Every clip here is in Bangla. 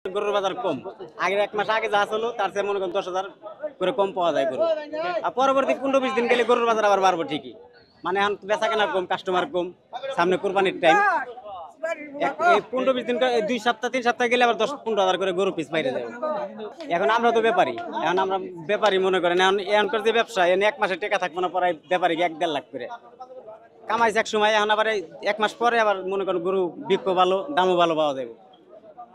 গরুর বাজার কম। আগের ১ মাস আগে যা ছিল তার চেয়ে মনে করেন ১০,০০০ করে কম পাওয়া যায় গরু। আর পরবর্তী ১৫-২০ দিন গেলে গরুর বাজার আবার বাড়বো ঠিকই। মানে এখন বেচাকেনা কম, কাস্টমার কম, সামনে কুরবানির টাইম। এই ১৫-২০ দিন ২ সপ্তাহ ৩ সপ্তাহ গেলে আবার ১০-১৫,০০০ করে গরু পিস বাইরে যাবে। এখন আমরা তো ব্যাপারী, এখন আমরা ব্যাপারী মনে করেন এখনকার যে ব্যবসা ১ মাসে টাকা থাকবো না, পরে ব্যাপারীকে ১-১.৫ লাখ করে কামাইছে এক সময়। এখন আবার ১ মাস পরে আবার মনে করেন গরু বিক্রি ভালো, দামও ভালো পাওয়া যাবে।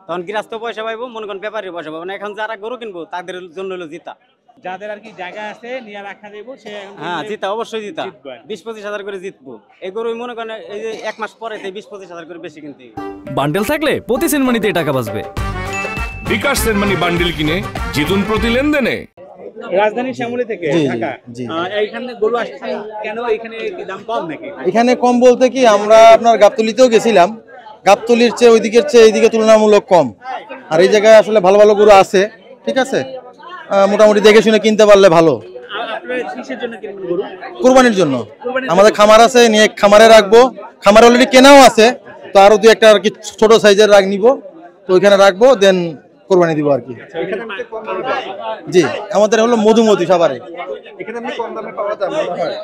তখন গৃহস্থ পয়সা পাইবো, মনে করেন ব্যাপারী পয়সা পাবো না। এখন যারা গরু কিনবো তাদের জন্য হলো জিতা, যাদের আর কি জায়গা আছে নিয়ে রাখা দেবো সে হ্যাঁ জিতা, অবশ্যই জিতা। ২০-২৫ হাজার করে জিতবো এই গরু। মনে করেন এই যে ১ মাস পরে ২০-২৫ হাজার করে বেশি কিনতে। বান্ডেল থাকলে প্রতি সেনমানিতে টাকা বাঁচবে। বিকাশ সেনমানি বান্ডেল কিনে জিতুন প্রতি লেনদেনে। রাজধানী শ্যামলী থেকে ঢাকা এইখানে গরু আসছে কেন? এখানে দাম কম নাকি? এখানে কম বলতে কি, আমরা আপনার গাবতলিতেও গেছিলাম, গাবতলির চেয়ে ওইদিকের চেয়ে এইদিকে তুলনামূলক কম। আর এই জায়গায় আসলে ভালো ভালো গরু আছে, ঠিক আছে, মোটামুটি দেখে শুনে কিনতে পারলে ভালো। আপনারা কিসের জন্য কিনবেন গরু? কুরবানির জন্য। আমাদের খামার আছে, নিয়ে খামারে রাখবো। খামার অলরেডি কেনাও আছে, তো আরো ২-১টা আর কি ছোট সাইজের নিব, তো ওইখানে রাখবো, দেন কোরবানি দিব আর কি। জি, আমাদের হলো মধুমতি সাভারে।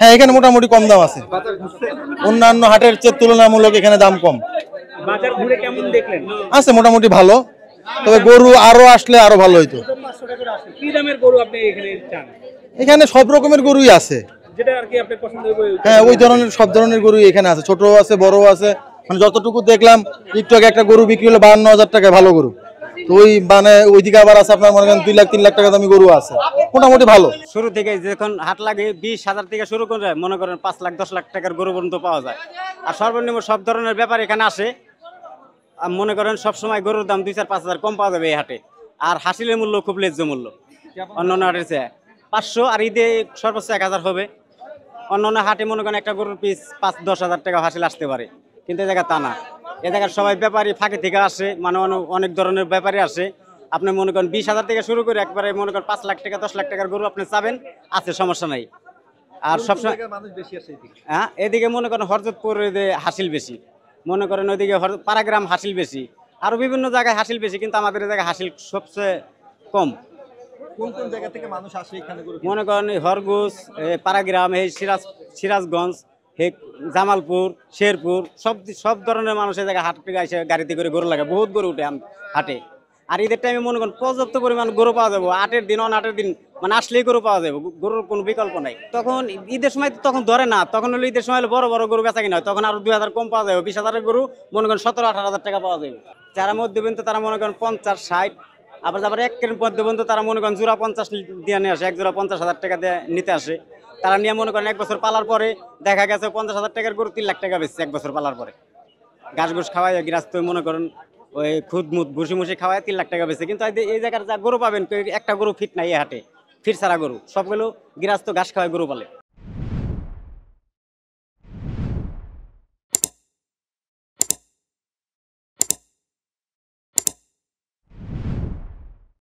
হ্যাঁ, এখানে মোটামুটি কম দাম আছে, অন্যান্য হাটের চেয়ে তুলনামূলক এখানে দাম কম বাজার ঘুরে কেমন দেখলেন? আছে, মোটামুটি ভালো। তবে গরু আরো আসলে আরো ভালো হইতো। কি দামের গরু আপনি এখানে চান? এখানে সব রকমের গরুই আছে, যেটা আর কি আপনি পছন্দ হবে। হ্যাঁ, ওই ধরনের সব ধরনের গরুই এখানে আছে, ছোট আছে, বড় আছে। মানে যতটুকু দেখলাম, একটু আগে একটা গরু বিক্রি হলো ৫২,০০০ টাকায়, ভালো গরু। তো ওই মানে ওইদিকে আবার আছে আপনার মনে করেন ২ লাখ ৩ লাখ টাকা দামি গরু আছে, মোটামুটি ভালো। শুরু থেকে যখন হাট লাগে ২০,০০০ থেকে শুরু করে মনে করেন ৫ লাখ ১০ লাখ টাকার গরু পর্যন্ত পাওয়া যায়। আর সর্বনিম্ন সব ধরনের ব্যাপার এখানে আসে। আর মনে করেন সবসময় গরুর দাম ২-৪-৫ হাজার কম পাওয়া যাবে এই হাটে। আর হাসিলের মূল্য খুব ন্যায্য মূল্য অন্যান্য হাটের চেয়ে। ৫০০ আর ঈদে সর্বোচ্চ ১,০০০ হবে। অন্যান্য হাটে মনে করেন একটা গরুর পিস ৫-১০ হাজার টাকা হাসিল আসতে পারে, কিন্তু এ জায়গায় তা না। এ জায়গার সবাই ব্যাপারী ফাঁকে থেকে আসে, মানে অনেক ধরনের ব্যাপারী আসে। আপনি মনে করেন ২০,০০০ থেকে শুরু করে একবারে মনে করেন ৫ লাখ টাকা ১০ লাখ টাকার গরু আপনি চাবেন, আছে, সমস্যা নাই। আর সবসময় হ্যাঁ, এদিকে মনে করেন হরজতপুর হাসিল বেশি, মনে করেন ওইদিকে পাড়াগ্রাম হাসিল বেশি, আরো বিভিন্ন জায়গায় হাসিল বেশি, কিন্তু আমাদের জায়গায় হাসিল সবচেয়ে কম। কোন কোন জায়গা থেকে মানুষ আসে এখানে গরু? মনে করেন হরগুস, পাড়াগ্রাম, এই সিরাজগঞ্জ, জামালপুর, শেরপুর, সব ধরনের মানুষের জায়গায় হাট থেকে এসে গাড়িতে করে গরু লাগে, বহুত গরু উঠে হাটে। আর ঈদের টাইমে মনে করেন পর্যাপ্ত পরিমাণ গরু পাওয়া যাবে। ৮-এর দিন অন-৮-এর দিন মানে আসলেই গরু পাওয়া যাবে, গরুর কোনো বিকল্প নাই। তখন ঈদের সময় তখন ধরে না, তখন হলো ঈদের সময় বড় বড় গরু বেচা কিনা হয়, তখন আরো ২,০০০ কম পাওয়া যাবে। ২০,০০০ গরু মনে করেন ১৭-১৮ হাজার টাকা পাওয়া যাবে। যারা মধ্যবিত্ত তারা মনে করেন ৫০-৬০, আবার একের মধ্যবিত্ত তারা মনে করেন জোড়া ৫০ দিয়ে নিয়ে আসে, এক জোড়া ৫০,০০০ টাকা দিয়ে নিতে আসে। তারা নিয়ে মনে করেন ১ বছর পালার পরে দেখা গেছে ৫০,০০০ টাকার গরু ৩ লাখ টাকা বেচছে ১ বছর পালার পরে। ঘাস ঘুষ খাওয়াই গৃহস্থ মনে করেন ওই খুদ মুদ ভুসি মুসি খাওয়ায় ৩ লাখ টাকা বেচে। কিন্তু এই জায়গার যা গরু পাবেন, একটা গরু ফিট নাই এই হাটে, ফিট ছাড়া গরু সবগুলো গৃহস্থ ঘাস খাওয়ায় গরু পালে।